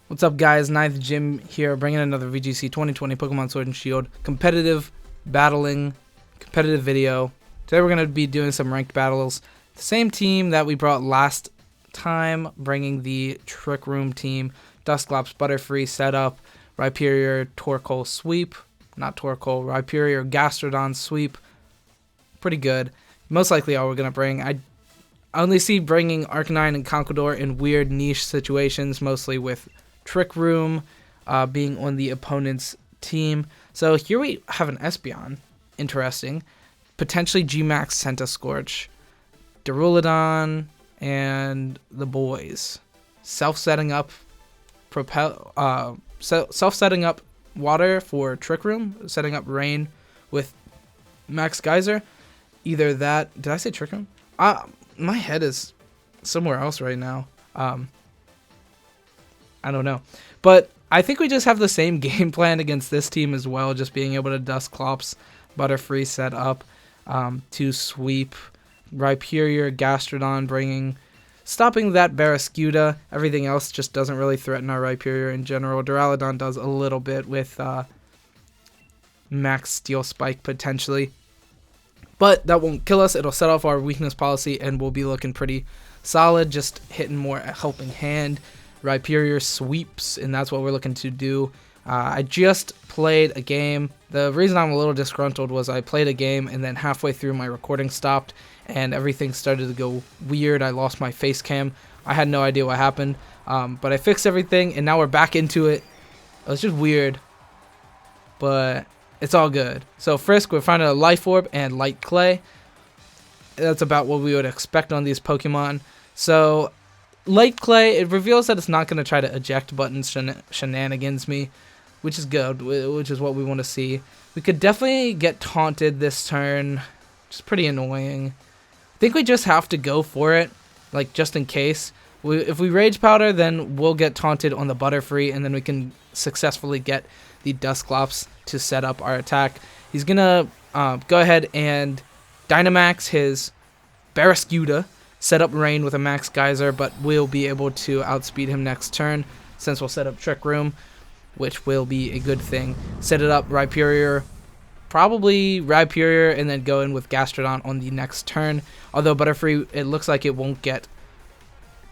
What's up, guys? Ninth Jim here, bringing another VGC 2020 Pokemon Sword and Shield competitive video. Today we're going to be doing some ranked battles. The same team that we brought last time, bringing the Trick Room team. Dusclops Butterfree setup, Rhyperior Torkoal sweep, not Torkoal, Rhyperior Gastrodon sweep. Pretty good. Most likely all we're going to bring. I only see bringing Arcanine and Conqueror in weird niche situations, mostly with Trick Room being on the opponent's team. So here we have an Espeon. Interesting. Potentially G-Max Scentascorch, Duraludon, and the boys. Self-setting up water for Trick Room, setting up rain with Max Geyser. Either that. Did I say Trick Room? My head is somewhere else right now. I don't know. But I think we just have the same game plan against this team as well, just being able to Dusclops Butterfree set up to sweep Rhyperior, Gastrodon, stopping that Barraskewda. Everything else just doesn't really threaten our Rhyperior in general. Duraludon does a little bit with Max Steel Spike potentially. But that won't kill us. It'll set off our weakness policy and we'll be looking pretty solid, just hitting more a helping hand. Rhyperior sweeps, and that's what we're looking to do. I just played a game. The reason I'm a little disgruntled was I played a game and then halfway through my recording stopped and everything started to go weird. I lost my face cam. I had no idea what happened, but I fixed everything and now we're back into it. It was just weird, but it's all good. So Frisk, we're finding a Life Orb and Light Clay. That's about what we would expect on these Pokemon. So Light Clay, it reveals that it's not going to try to eject buttons shenanigans me, which is good, which is what we want to see. We could definitely get taunted this turn, which is pretty annoying. I think we just have to go for it, like just in case. If we Rage Powder, then we'll get taunted on the Butterfree, and then we can successfully get the Dusclops to set up our attack. He's going to go ahead and Dynamax his Barraskewda, set up Rain with a Max Geyser, but we'll be able to outspeed him next turn since we'll set up Trick Room, which will be a good thing. Set it up Rhyperior, probably Rhyperior, and then go in with Gastrodon on the next turn. Although Butterfree, it looks like it won't get.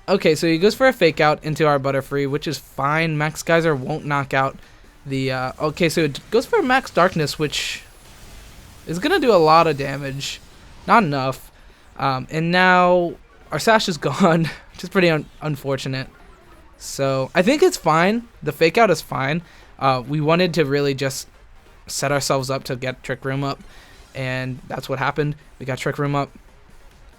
Okay, so he goes for a Fake Out into our Butterfree, which is fine. Max Geyser won't knock out the. Okay, so it goes for Max Darkness, which is gonna do a lot of damage, not enough. And now our Sash is gone, which is pretty unfortunate. So I think it's fine. The Fake Out is fine. We wanted to really just set ourselves up to get Trick Room up, and that's what happened. We got Trick Room up.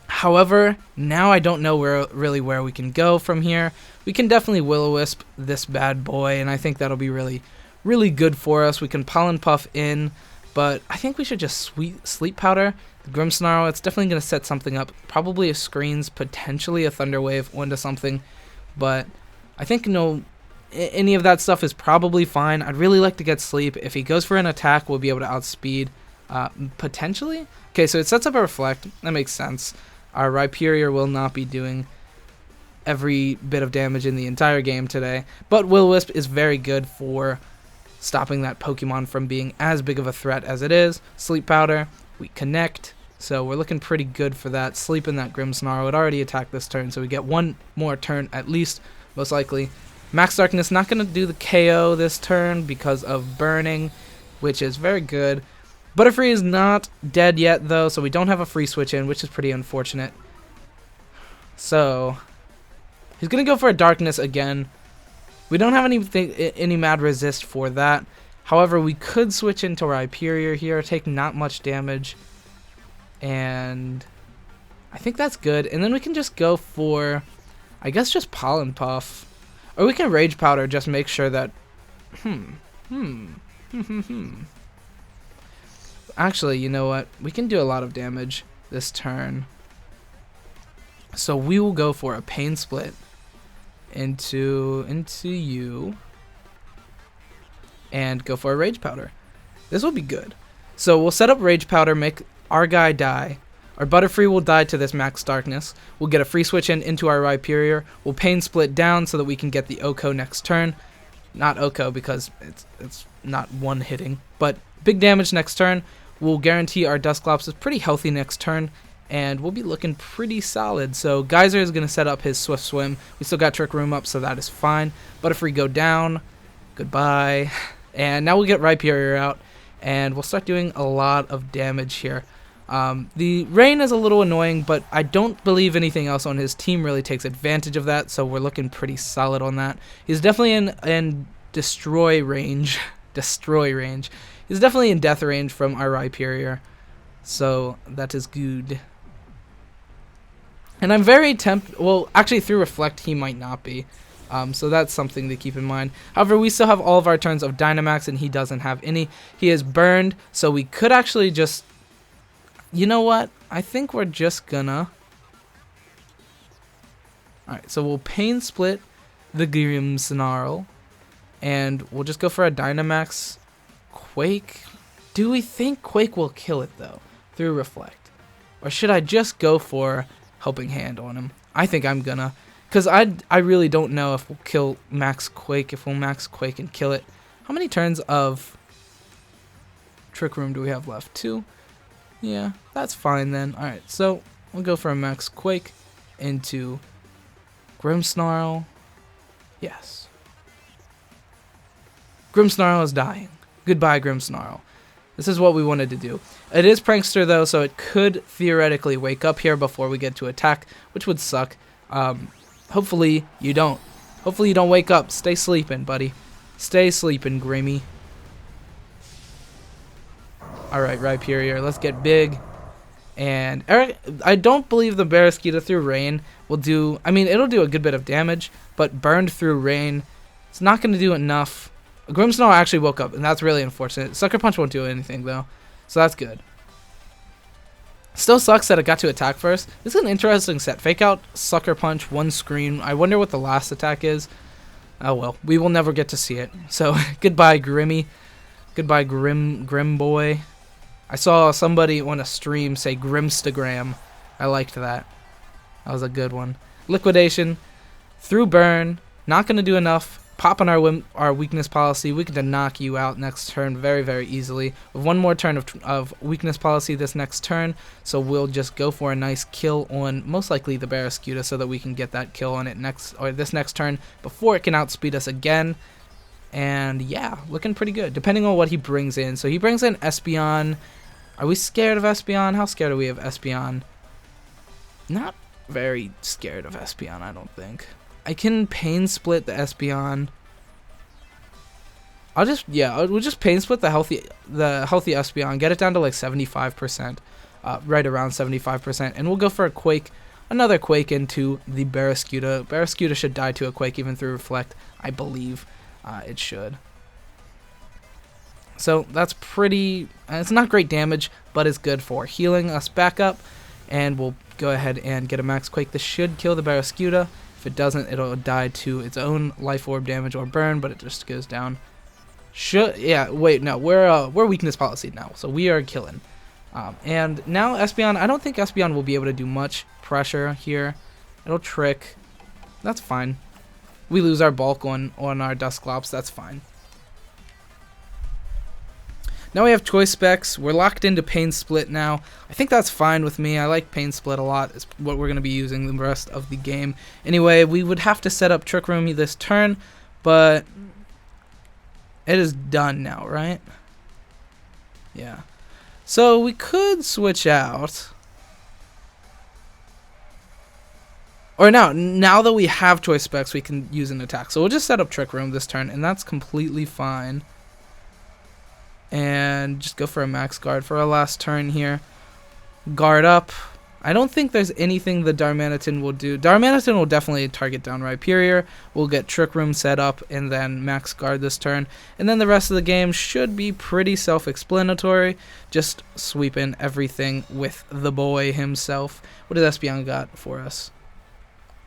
However, now I don't know where we can go from here. We can definitely Will-O-Wisp this bad boy, and I think that'll be really, really good for us. We can Pollen Puff in, but I think we should just Sleep Powder. The Snarl, it's definitely going to set something up. Probably a Screens, potentially a Thunder Wave onto something. But I think any of that stuff is probably fine. I'd really like to get Sleep. If he goes for an attack, we'll be able to outspeed. Potentially? Okay, so it sets up a Reflect. That makes sense. Our Rhyperior will not be doing every bit of damage in the entire game today. But Will-O-Wisp is very good for stopping that Pokemon from being as big of a threat as it is. Sleep Powder. We connect, so we're looking pretty good for that. Sleep in that Snarl. It already attacked this turn, so we get one more turn at least, most likely. Max Darkness not going to do the KO this turn because of burning, which is very good. Butterfree is not dead yet, though, so we don't have a free switch in, which is pretty unfortunate. So he's going to go for a Darkness again. We don't have any Mad Resist for that. However, we could switch into Rhyperior here, take not much damage, and I think that's good. And then we can just go for, I guess, just Pollen Puff. Or we can Rage Powder, just make sure that, Actually, you know what? We can do a lot of damage this turn. So we will go for a Pain Split into you. And go for a Rage Powder. This will be good. So we'll set up Rage Powder, make our guy die. Our Butterfree will die to this Max Darkness. We'll get a free switch into our Rhyperior. We'll Pain Split down so that we can get the Oko next turn. Not Oko because it's not one hitting, but big damage next turn. We'll guarantee our Dusclops is pretty healthy next turn, and we'll be looking pretty solid. So Geyser is going to set up his Swift Swim. We still got Trick Room up, so that is fine. Butterfree go down. Goodbye. And now we'll get Rhyperior out, and we'll start doing a lot of damage here. The rain is a little annoying, but I don't believe anything else on his team really takes advantage of that, so we're looking pretty solid on that. He's definitely in destroy range. Destroy range. He's definitely in death range from our Rhyperior, so that is good. And I'm very tempted, well, actually through Reflect he might not be, so that's something to keep in mind. However, we still have all of our turns of Dynamax, and he doesn't have any. He is burned, so we could actually just... You know what? I think we're just gonna... Alright, so we'll Pain Split the Snarl, and we'll just go for a Dynamax Quake. Do we think Quake will kill it, though, through Reflect? Or should I just go for Helping Hand on him? I think I'm gonna. Because I really don't know if we'll kill Max Quake, if we'll Max Quake and kill it. How many turns of Trick Room do we have left? 2? Yeah, that's fine then. Alright, so we'll go for a Max Quake into Grimmsnarl. Yes. Grimmsnarl is dying. Goodbye, Grimmsnarl. This is what we wanted to do. It is Prankster though, so it could theoretically wake up here before we get to attack, which would suck. Hopefully you don't. Hopefully you don't wake up. Stay sleeping, buddy. Stay sleeping, Grimmy. Alright, Rhyperior, let's get big. And I don't believe the Barraskewda through Rain will do... I mean, it'll do a good bit of damage, but burned through Rain, it's not going to do enough. Grimmsnarl actually woke up, and that's really unfortunate. Sucker Punch won't do anything, though, so that's good. Still sucks that it got to attack first. This is an interesting set. Fake Out, Sucker Punch, one screen. I wonder what the last attack is. Oh well, we will never get to see it. So, goodbye, Grimmy. Goodbye, Grim Boy. I saw somebody on a stream say Grimstagram. I liked that. That was a good one. Liquidation. Through Burn. Not going to do enough. Pop on our weakness policy. We can knock you out next turn very, very easily. With one more turn of weakness policy this next turn. So we'll just go for a nice kill on most likely the Barraskewda so that we can get that kill on it this next turn before it can outspeed us again. And yeah, looking pretty good, depending on what he brings in. So he brings in Espeon. Are we scared of Espeon? How scared are we of Espeon? Not very scared of Espeon, I don't think. I can Pain Split the Espeon. We'll just Pain Split the healthy Espeon, get it down to like 75%, right around 75%, and we'll go for a Quake, another Quake into the Barraskewda. Barraskewda should die to a Quake even through Reflect, I believe. It should. So that's pretty... it's not great damage, but it's good for healing us back up. And we'll go ahead and get a Max Quake. This should kill the Barraskewda. If it doesn't, it'll die to its own Life Orb damage or burn, but it just goes down. Yeah, wait, no, we're weakness policy now, so we are killing. And now Espeon, I don't think Espeon will be able to do much pressure here. It'll trick. That's fine. We lose our bulk on our Dusclops, that's fine. Now we have Choice Specs. We're locked into Pain Split now. I think that's fine with me. I like Pain Split a lot. It's what we're going to be using the rest of the game. Anyway, we would have to set up Trick Room this turn, but it is done now, right? Yeah. So we could switch out. Or now that we have Choice Specs, we can use an attack. So we'll just set up Trick Room this turn, and that's completely fine. And just go for a Max Guard for our last turn here. Guard up. I don't think there's anything the Darmanitan will do. Darmanitan will definitely target down Rhyperior. We'll get Trick Room set up and then Max Guard this turn. And then the rest of the game should be pretty self-explanatory. Just sweeping everything with the boy himself. What does Espeon got for us?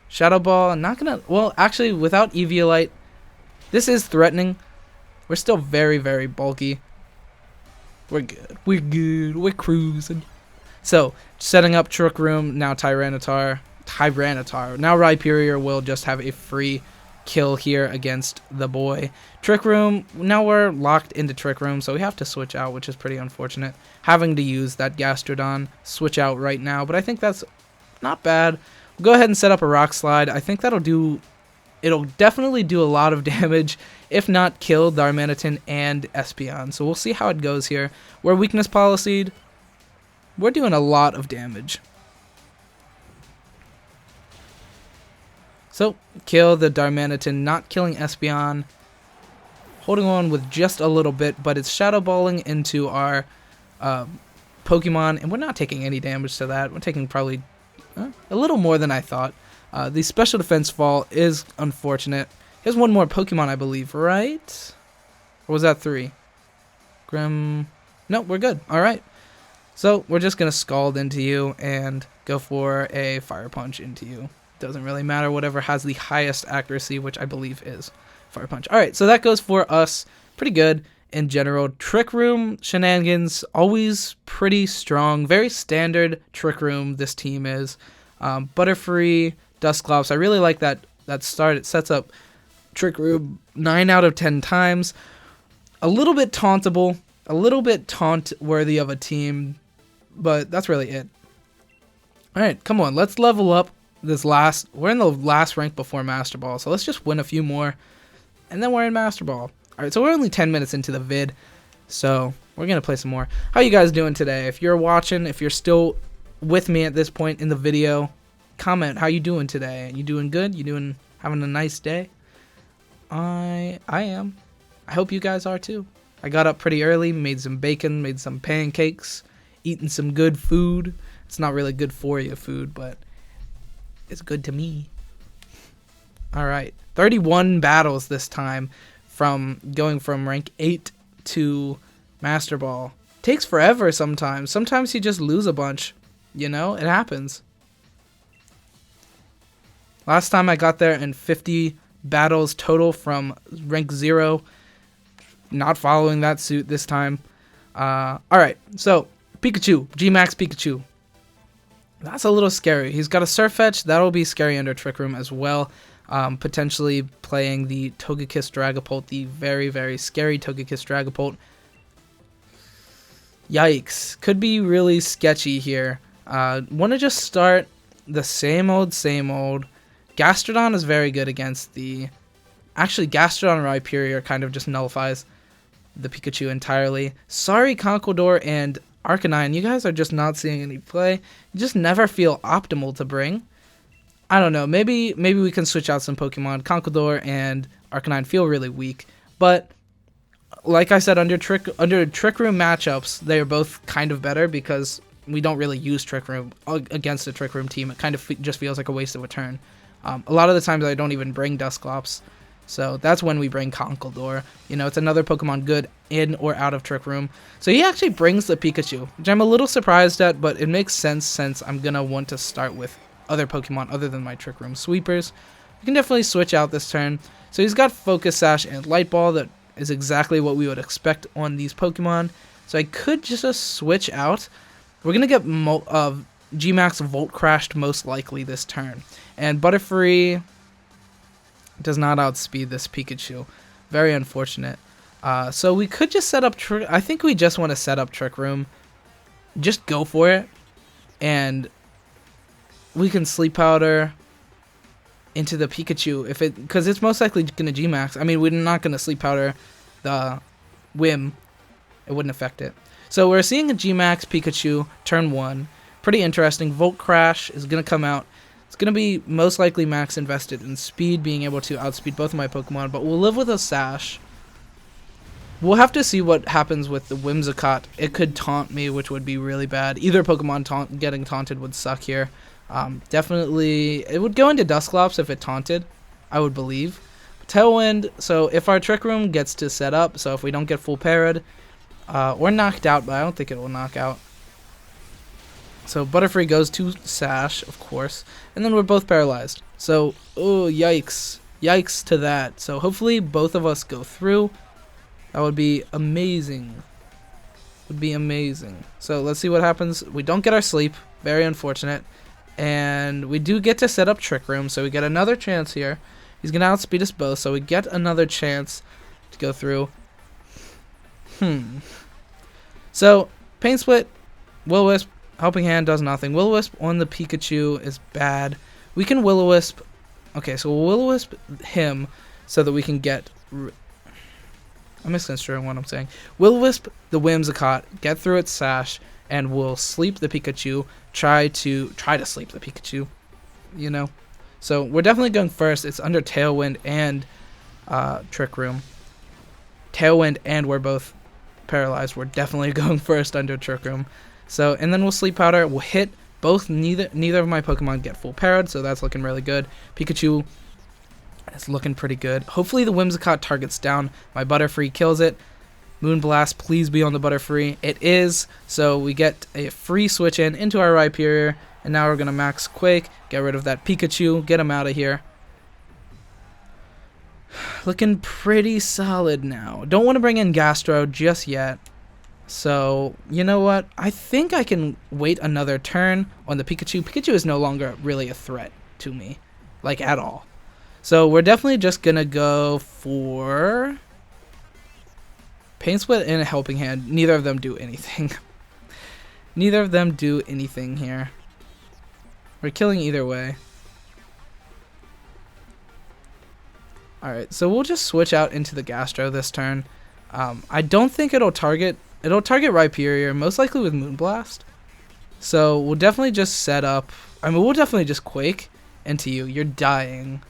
Shadow Ball. Not gonna... Well, actually, without Eviolite, this is threatening. We're still very, very bulky. We're good. We're good. We're cruising. So, setting up Trick Room, now Tyranitar. Now Rhyperior will just have a free kill here against the boy. Trick Room, now we're locked into Trick Room, so we have to switch out, which is pretty unfortunate. Having to use that Gastrodon switch out right now, but I think that's not bad. We'll go ahead and set up a Rock Slide. I think it'll definitely do a lot of damage, if not kill Darmanitan and Espeon. So we'll see how it goes here. We're weakness policyed. We're doing a lot of damage. So, kill the Darmanitan, not killing Espeon. Holding on with just a little bit, but it's Shadow Balling into our Pokemon, and we're not taking any damage to that. We're taking probably a little more than I thought. The special defense fall is unfortunate. Here's one more Pokemon, I believe, right? Or was that 3? Grim... No, we're good. Alright. So, we're just going to Scald into you and go for a Fire Punch into you. Doesn't really matter, whatever has the highest accuracy, which I believe is Fire Punch. Alright, so that goes for us. Pretty good in general. Trick Room shenanigans, always pretty strong. Very standard Trick Room this team is. Butterfree, Dusclops. I really like that start. It sets up Trick Room 9 out of 10 times. A little bit tauntable. A little bit taunt-worthy of a team. But that's really it. Alright, come on. Let's level up. We're in the last rank before Master Ball, so let's just win a few more, and then we're in Master Ball. Alright, so we're only 10 minutes into the vid, so we're going to play some more. How you guys doing today? If you're watching, if you're still with me at this point in the video, comment how you doing today. You doing good? You having a nice day? I am. I hope you guys are too. I got up pretty early, made some bacon, made some pancakes, eating some good food. It's not really good for you food, but it's good to me. Alright, 31 battles this time, going from rank 8 to Master Ball. Takes forever sometimes. Sometimes you just lose a bunch. You know, it happens. Last time I got there in 50 battles total from rank 0. Not following that suit this time. Alright, so Pikachu, G-Max Pikachu. That's a little scary. He's got a Surfetch. That'll be scary under Trick Room as well. Potentially playing the Togekiss Dragapult, the very, very scary Togekiss Dragapult. Yikes. Could be really sketchy here. Want to just start the same old, same old. Gastrodon is very good against the... Actually, Gastrodon and Rhyperior kind of just nullifies the Pikachu entirely. Sorry, Conkeldurr and Arcanine, you guys are just not seeing any play. You just never feel optimal to bring. I don't know. Maybe we can switch out some Pokemon. Conkeldurr and Arcanine feel really weak, but like I said, under Trick Room matchups, they are both kind of better because we don't really use Trick Room against a Trick Room team. It kind of just feels like a waste of a turn. A lot of the times I don't even bring Dusclops. So that's when we bring Conkeldurr. You know, it's another Pokemon good in or out of Trick Room. So he actually brings the Pikachu, which I'm a little surprised at, but it makes sense since I'm going to want to start with other Pokemon other than my Trick Room sweepers. We can definitely switch out this turn. So he's got Focus Sash and Light Ball. That is exactly what we would expect on these Pokemon. So I could just switch out. We're going to get G-Max Volt Crashed most likely this turn. And Butterfree does not outspeed this Pikachu. Very unfortunate. So we could just set up... I think we just want to set up Trick Room. Just go for it. And we can Sleep Powder into the Pikachu. Because it's most likely going to G-Max. I mean, we're not going to Sleep Powder the Whim. It wouldn't affect it. So we're seeing a G-Max Pikachu turn 1. Pretty interesting. Volt Crash is going to come out. It's going to be most likely max invested in speed, being able to outspeed both of my Pokemon, but we'll live with a Sash. We'll have to see what happens with the Whimsicott. It could taunt me, which would be really bad. Either Pokemon getting taunted would suck here. Definitely, it would go into Dusclops if it taunted, I would believe. Tailwind, so if our Trick Room gets to set up, so if we don't get full parried, or knocked out, but I don't think it will knock out. So Butterfree goes to Sash, of course, and then we're both paralyzed. So, oh, yikes. Yikes to that. So hopefully both of us go through. That would be amazing. would be amazing. So let's see what happens. We don't get our sleep. Very unfortunate. And we do get to set up Trick Room, so we get another chance here. He's going to outspeed us both, so we get another chance to go through. So, Pain Split, Will-O-Wisp, Helping Hand does nothing. Will-O-Wisp on the Pikachu is bad. We can Will-O-Wisp. Okay, so we'll Will-O-Wisp him so that we can get... I'm misconstruing what I'm saying. Will-O-Wisp the Whimsicott, get through its Sash, and we'll sleep the Pikachu. Try to sleep the Pikachu, you know. So we're definitely going first. It's under Tailwind and Trick Room. Tailwind and we're both paralyzed. We're definitely going first under Trick Room. So, and then we'll Sleep Powder. We'll hit both. Neither of my Pokemon get full parried, so that's looking really good. Pikachu is looking pretty good. Hopefully the Whimsicott targets down. My Butterfree kills it. Moonblast, please be on the Butterfree. It is, so we get a free switch into our Rhyperior, and now we're going to max Quake, get rid of that Pikachu, get him out of here. Looking pretty solid now. Don't want to bring in Gastro just yet. So, you know what? I think I can wait another turn on the Pikachu. Pikachu is no longer really a threat to me, like at all. So we're definitely just going to go for... Pain Split and a Helping Hand. Neither of them do anything. Neither of them do anything here. We're killing either way. Alright, so we'll just switch out into the Gastro this turn. I don't think it'll target Rhyperior, most likely with Moonblast. So we'll definitely just set up... I mean, we'll definitely just Quake into you. You're dying.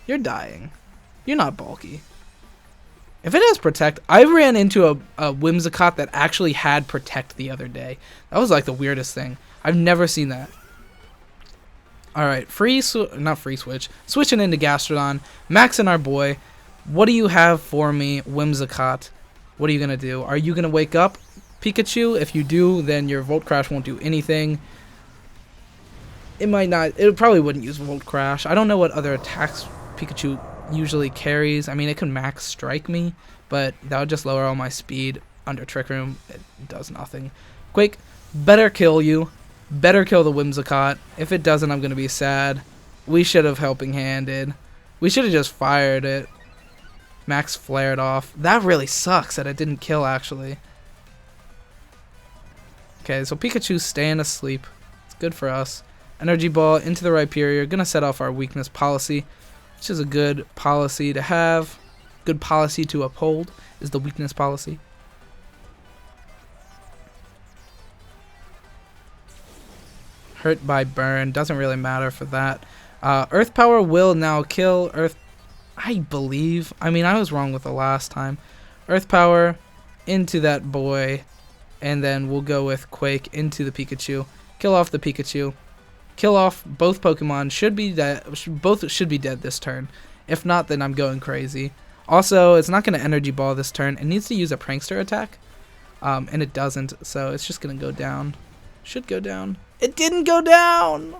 You're dying. You're not bulky. If it has Protect, I ran into a Whimsicott that actually had Protect the other day. That was like the weirdest thing. I've never seen that. Alright, not free switch. Switching into Gastrodon. Maxing our boy. What do you have for me, Whimsicott? What are you going to do? Are you going to wake up Pikachu? If you do, then your Volt Crash won't do anything. It might not. It probably wouldn't use Volt Crash. I don't know what other attacks Pikachu usually carries. I mean, it can max strike me, but that would just lower all my speed. Under Trick Room, it does nothing. Quake, better kill you. Better kill the Whimsicott. If it doesn't, I'm going to be sad. We should have Helping Handed. We should have just fired it. Max flared off. That really sucks that it didn't kill, actually. Okay, so Pikachu's staying asleep. It's good for us. Energy Ball into the Rhyperior. Going to set off our Weakness Policy, which is a good policy to have. Good policy to uphold is the Weakness Policy. Hurt by Burn. Doesn't really matter for that. Earth Power will now kill Earth... I believe. I mean, I was wrong with the last time. Earth Power into that boy. And then we'll go with Quake into the Pikachu. Kill off the Pikachu. Kill off both Pokemon. Should be dead. Both should be dead this turn. If not, then I'm going crazy. Also, it's not going to Energy Ball this turn. It needs to use a Prankster attack. And it doesn't. So it's just going to go down. Should go down. It didn't go down!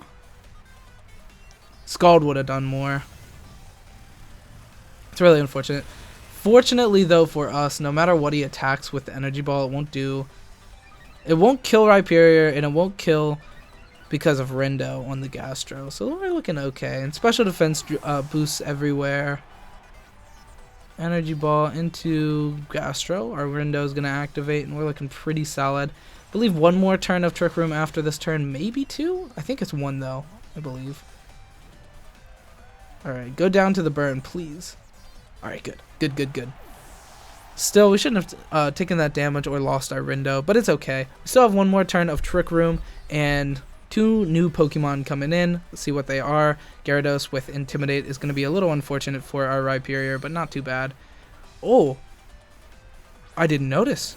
Scald would have done more. It's really unfortunate. Fortunately, though, for us, no matter what he attacks with the Energy Ball, it won't do... It won't kill Rhyperior, and it won't kill because of Rindo on the Gastro. So we're looking okay. And Special Defense boosts everywhere. Energy Ball into Gastro. Our Rindo is going to activate, and we're looking pretty solid. I believe one more turn of Trick Room after this turn. Maybe two? I think it's one, though. I believe. Alright, go down to the burn, please. Alright, good. Good. Still, we shouldn't have taken that damage or lost our Rindo, but it's okay. We still have one more turn of Trick Room, and two new Pokemon coming in. Let's see what they are. Gyarados with Intimidate is going to be a little unfortunate for our Rhyperior, but not too bad. Oh! I didn't notice.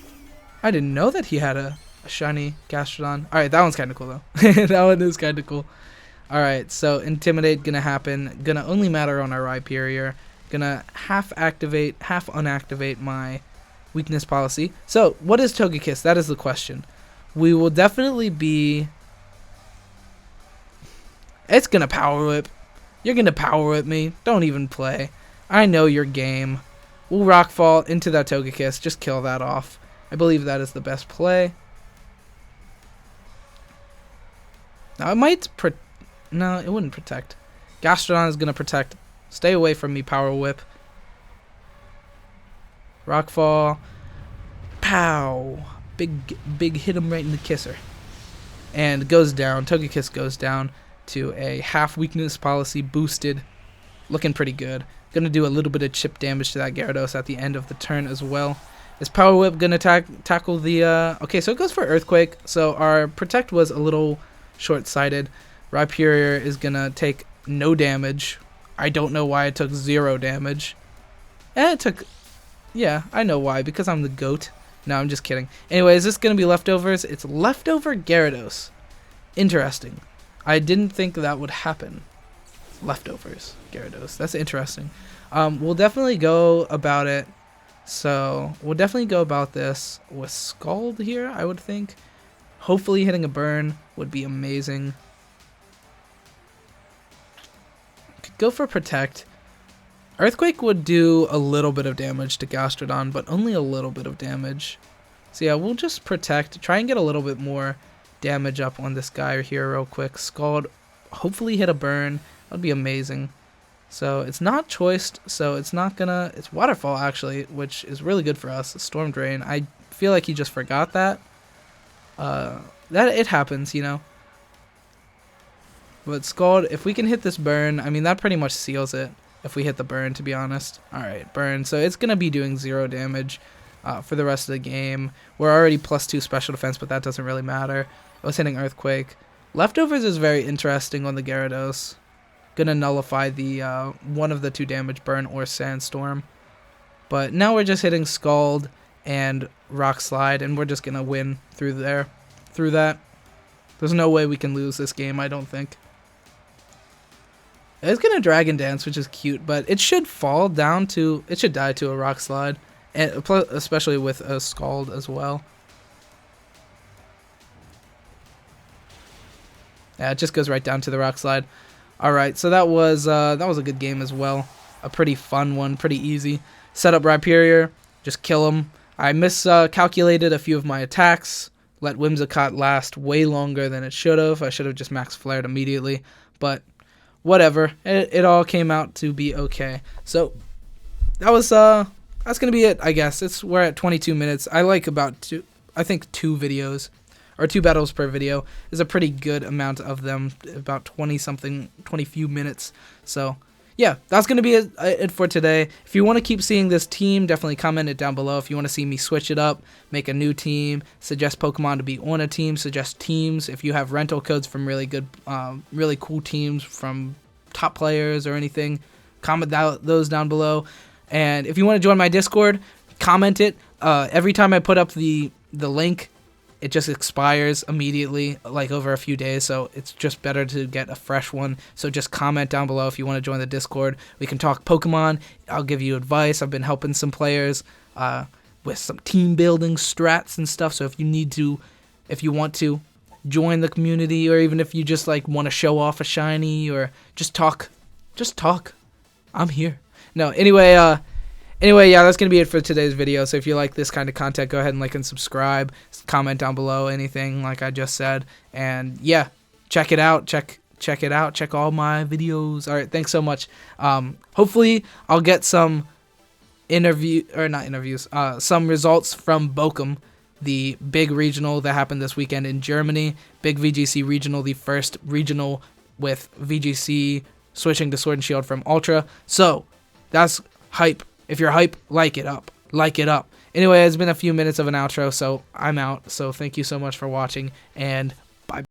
I didn't know that he had a shiny Gastrodon. Alright, that one's kind of cool, though. That one is kind of cool. Alright, so Intimidate gonna happen. Gonna only matter on our Rhyperior. Gonna half activate, half unactivate my Weakness Policy. So, what is Togekiss? That is the question. We will definitely be... It's gonna Power Whip. You're gonna Power Whip me. Don't even play. I know your game. We'll Rockfall into that Togekiss. Just kill that off. I believe that is the best play. Now it might no, it wouldn't protect. Gastrodon is gonna protect. Stay away from me, Power Whip. Rockfall. Pow! Big hit him right in the kisser. And goes down. Togekiss goes down to a half weakness policy boosted. Looking pretty good. Gonna do a little bit of chip damage to that Gyarados at the end of the turn as well. Is Power Whip gonna tackle the okay, so it goes for Earthquake. So our Protect was a little short-sighted. Rhyperior is gonna take no damage. I don't know why it took 0 damage. And it took, yeah, I know why, because I'm the GOAT. No, I'm just kidding. Anyway, is this gonna be leftovers? It's leftover Gyarados. Interesting. I didn't think that would happen. Leftovers Gyarados. That's interesting. We'll definitely go about it. So we'll definitely go about this with Scald here, I would think. Hopefully hitting a burn would be amazing. Could go for Protect. Earthquake would do a little bit of damage to Gastrodon, but only a little bit of damage. So yeah, we'll just Protect. Try and get a little bit more damage up on this guy here real quick. Scald. Hopefully hit a burn. That would be amazing. So it's not choiced, so it's not gonna... It's Waterfall, actually, which is really good for us. Storm Drain. I feel like he just forgot that. That it happens, you know. But Scald, if we can hit this burn, I mean, that pretty much seals it. If we hit the burn, to be honest. Alright, burn. So it's gonna be doing 0 damage for the rest of the game. We're already +2 special defense, but that doesn't really matter. I was hitting Earthquake. Leftovers is very interesting on the Gyarados. Gonna nullify the one of the 2 damage, burn or Sandstorm. But now we're just hitting Scald and Rock Slide, and we're just gonna win through that. There's no way we can lose this game, I don't think. It's gonna Dragon Dance, which is cute, but it should fall down to... It should die to a Rock Slide, and especially with a Scald as well. Yeah, it just goes right down to the Rock Slide. Alright, so that was a good game as well. A pretty fun one, pretty easy. Set up Rhyperior, just kill him. I miscalculated a few of my attacks. Let Whimsicott last way longer than it should have. I should have just max flared immediately, but whatever. It all came out to be okay. So that was that's gonna be it, I guess. We're at 22 minutes. I like about 2 videos. Or 2 battles per video is a pretty good amount of them, about 20 few minutes. So yeah, that's going to be it for today. If you want to keep seeing this team, definitely comment it down below. If you want to see me switch it up, make a new team, suggest Pokemon to be on a team, suggest teams. If you have rental codes from really good, really cool teams from top players or anything, comment those down below. And if you want to join my Discord, comment it. Every time I put up the link, it just expires immediately, like over a few days, so it's just better to get a fresh one. So just comment down below if you want to join the Discord. We can talk Pokemon. I'll give you advice. I've been helping some players with some team building strats and stuff. So if you want to join the community, or even if you just like want to show off a shiny or just talk, I'm here. No, anyway, yeah, that's going to be it for today's video. So if you like this kind of content, go ahead and like and subscribe. Comment down below anything like I just said. And yeah, check it out. Check it out. Check all my videos. All right, thanks so much. Hopefully I'll get some some results from Bochum, the big regional that happened this weekend in Germany. Big VGC regional, the first regional with VGC switching to Sword and Shield from Ultra. So that's hype. If you're hype, like it up. Like it up. Anyway, it's been a few minutes of an outro, so I'm out. So thank you so much for watching, and